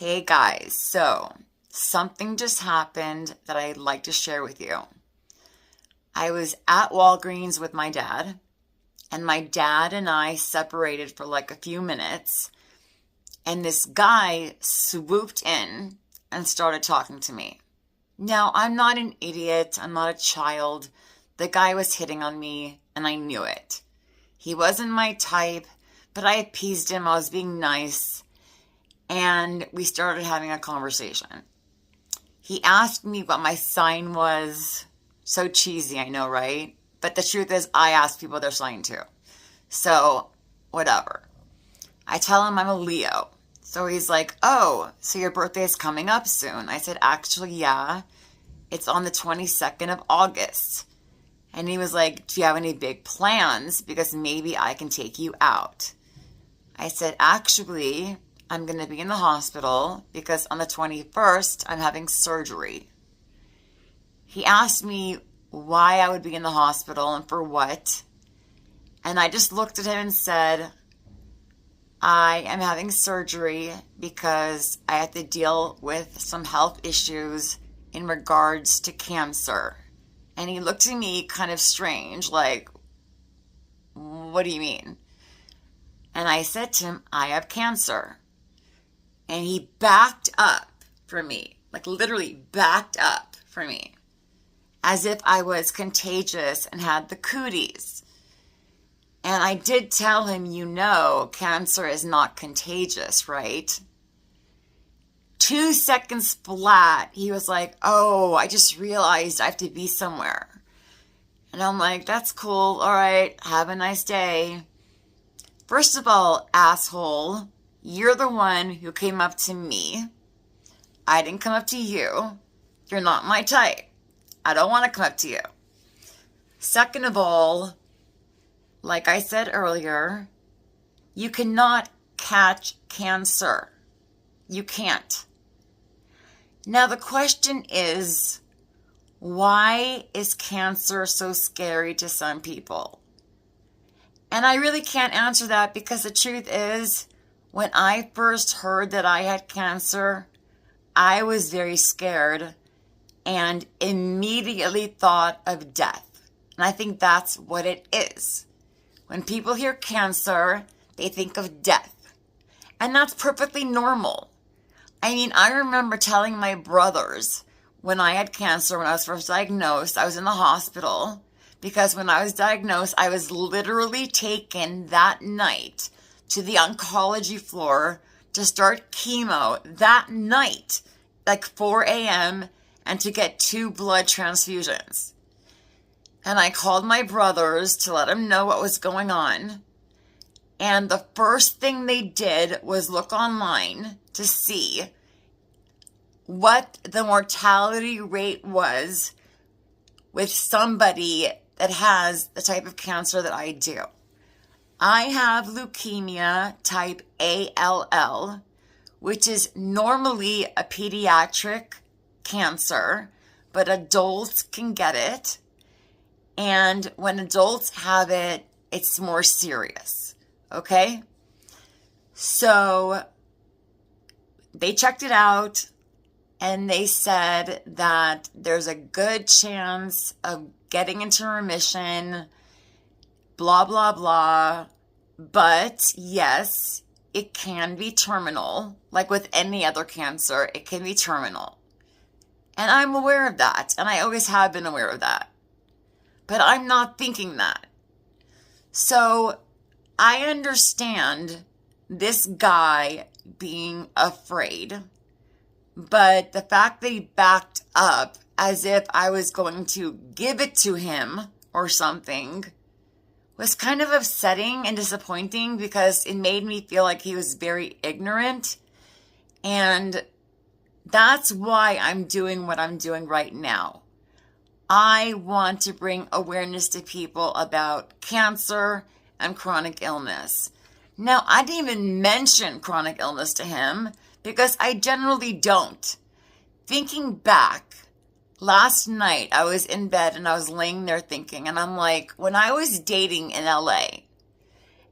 Hey guys, so something just happened that I'd like to share with you. I was at Walgreens with my dad, and my dad and I separated for like a few minutes, and this guy swooped in and started talking to me. Now, I'm not an idiot, I'm not a child. The guy was hitting on me, and I knew it. He wasn't my type, but I appeased him, I was being nice. And we started having a conversation. He asked me what my sign was. So cheesy, I know, right? But the truth is, I ask people their sign too. So, whatever. I tell him I'm a Leo. So he's like, oh, so your birthday is coming up soon. I said, actually, yeah. It's on the 22nd of August. And he was like, do you have any big plans? Because maybe I can take you out. I said, actually, I'm going to be in the hospital because on the 21st, I'm having surgery. He asked me why I would be in the hospital and for what. And I just looked at him and said, I am having surgery because I have to deal with some health issues in regards to cancer. And he looked at me kind of strange, like, what do you mean? And I said to him, I have cancer. And he backed up from me, like literally backed up from me, as if I was contagious and had the cooties. And I did tell him, you know, cancer is not contagious, right? 2 seconds flat, he was like, oh, I just realized I have to be somewhere. And I'm like, that's cool. All right, have a nice day. First of all, asshole, you're the one who came up to me. I didn't come up to you. You're not my type. I don't want to come up to you. Second of all, like I said earlier, you cannot catch cancer. You can't. Now the question is, why is cancer so scary to some people? And I really can't answer that because the truth is, when I first heard that I had cancer, I was very scared and immediately thought of death. And I think that's what it is. When people hear cancer, they think of death. And that's perfectly normal. I mean, I remember telling my brothers when I had cancer, when I was first diagnosed, I was in the hospital. Because when I was diagnosed, I was literally taken that night to the oncology floor to start chemo that night, like 4 a.m., and to get 2 blood transfusions. And I called my brothers to let them know what was going on. And the first thing they did was look online to see what the mortality rate was with somebody that has the type of cancer that I do. I have leukemia type ALL, which is normally a pediatric cancer, but adults can get it. And when adults have it, it's more serious. Okay? So they checked it out and they said that there's a good chance of getting into remission, blah, blah, blah. But yes, it can be terminal. Like with any other cancer, it can be terminal. And I'm aware of that. And I always have been aware of that. But I'm not thinking that. So I understand this guy being afraid. But the fact that he backed up as if I was going to give it to him or something was kind of upsetting and disappointing because it made me feel like he was very ignorant. And that's why I'm doing what I'm doing right now. I want to bring awareness to people about cancer and chronic illness. Now, I didn't even mention chronic illness to him because I generally don't. Thinking back, last night I was in bed and I was laying there thinking, and I'm like, when I was dating in LA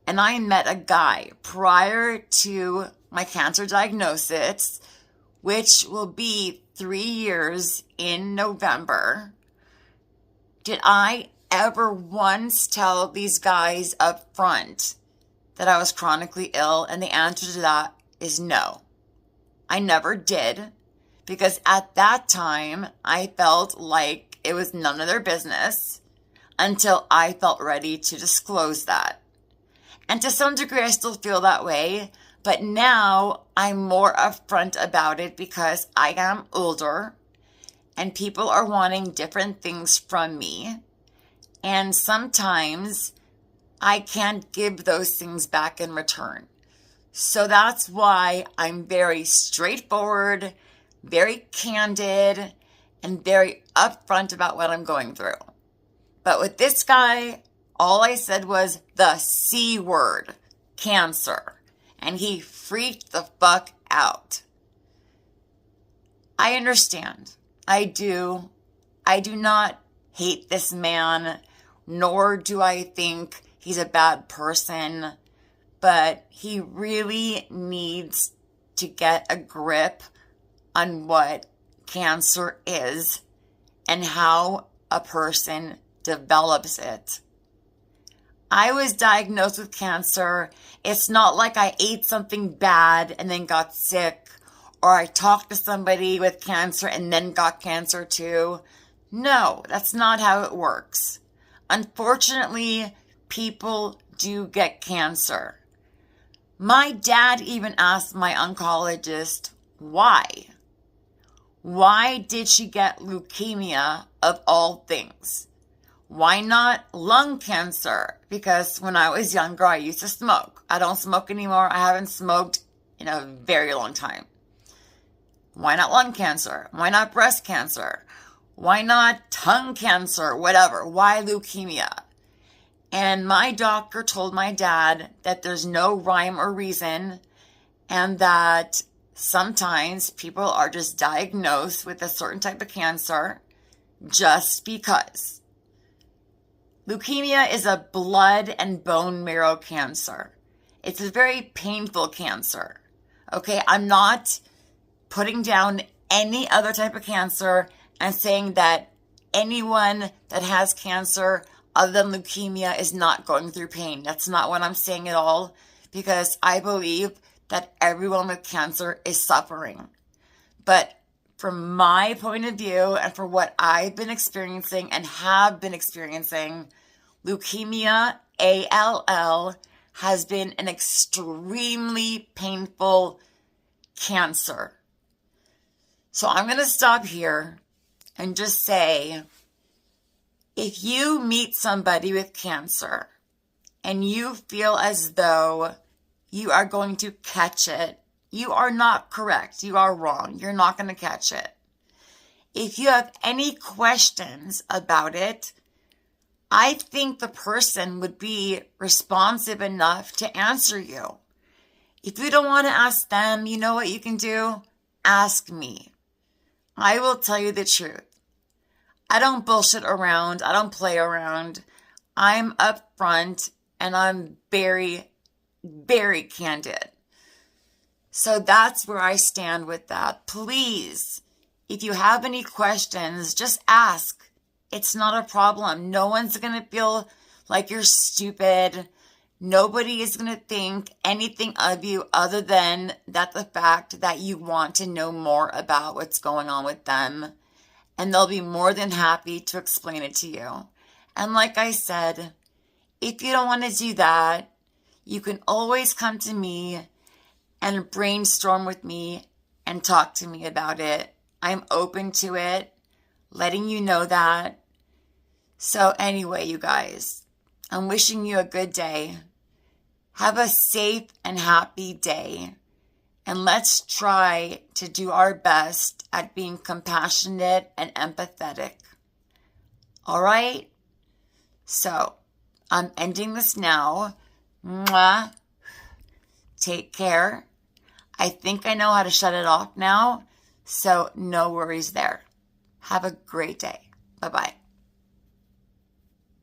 and I met a guy prior to my cancer diagnosis which will be 3 years in November, did I ever once tell these guys up front that I was chronically ill? And the answer to that is no. I never did, because at that time, I felt like it was none of their business until I felt ready to disclose that. And to some degree, I still feel that way, but now I'm more upfront about it because I am older and people are wanting different things from me. And sometimes I can't give those things back in return. So that's why I'm very straightforward, very candid, and very upfront about what I'm going through. But with this guy, all I said was the C word, cancer. And he freaked the fuck out. I understand. I do. I do not hate this man, nor do I think he's a bad person, but he really needs to get a grip on what cancer is and how a person develops it. I was diagnosed with cancer. It's not like I ate something bad and then got sick, or I talked to somebody with cancer and then got cancer too. No, that's not how it works. Unfortunately, people do get cancer. My dad even asked my oncologist, why? Why did she get leukemia of all things? Why not lung cancer? Because when I was younger, I used to smoke. I don't smoke anymore. I haven't smoked in a very long time. Why not lung cancer? Why not breast cancer? Why not tongue cancer? Whatever. Why leukemia? And my doctor told my dad that there's no rhyme or reason, and that sometimes people are just diagnosed with a certain type of cancer just because. Leukemia is a blood and bone marrow cancer. It's a very painful cancer. Okay, I'm not putting down any other type of cancer and saying that anyone that has cancer other than leukemia is not going through pain. That's not what I'm saying at all, because I believe that everyone with cancer is suffering. But from my point of view and for what I've been experiencing and have been experiencing, leukemia, ALL, has been an extremely painful cancer. So I'm going to stop here and just say, if you meet somebody with cancer and you feel as though you are going to catch it, you are not correct. You are wrong. You're not going to catch it. If you have any questions about it, I think the person would be responsive enough to answer you. If you don't want to ask them, you know what you can do? Ask me. I will tell you the truth. I don't bullshit around. I don't play around. I'm upfront and I'm very, very candid. So that's where I stand with that. Please, if you have any questions, just ask. It's not a problem. No one's going to feel like you're stupid. Nobody is going to think anything of you other than that the fact that you want to know more about what's going on with them. And they'll be more than happy to explain it to you. And like I said, if you don't want to do that, you can always come to me and brainstorm with me and talk to me about it. I'm open to it, letting you know that. So anyway, you guys, I'm wishing you a good day. Have a safe and happy day. And let's try to do our best at being compassionate and empathetic. All right? So, I'm ending this now. Mwah. Take care. I think I know how to shut it off now, so no worries there. Have a great day. Bye-bye.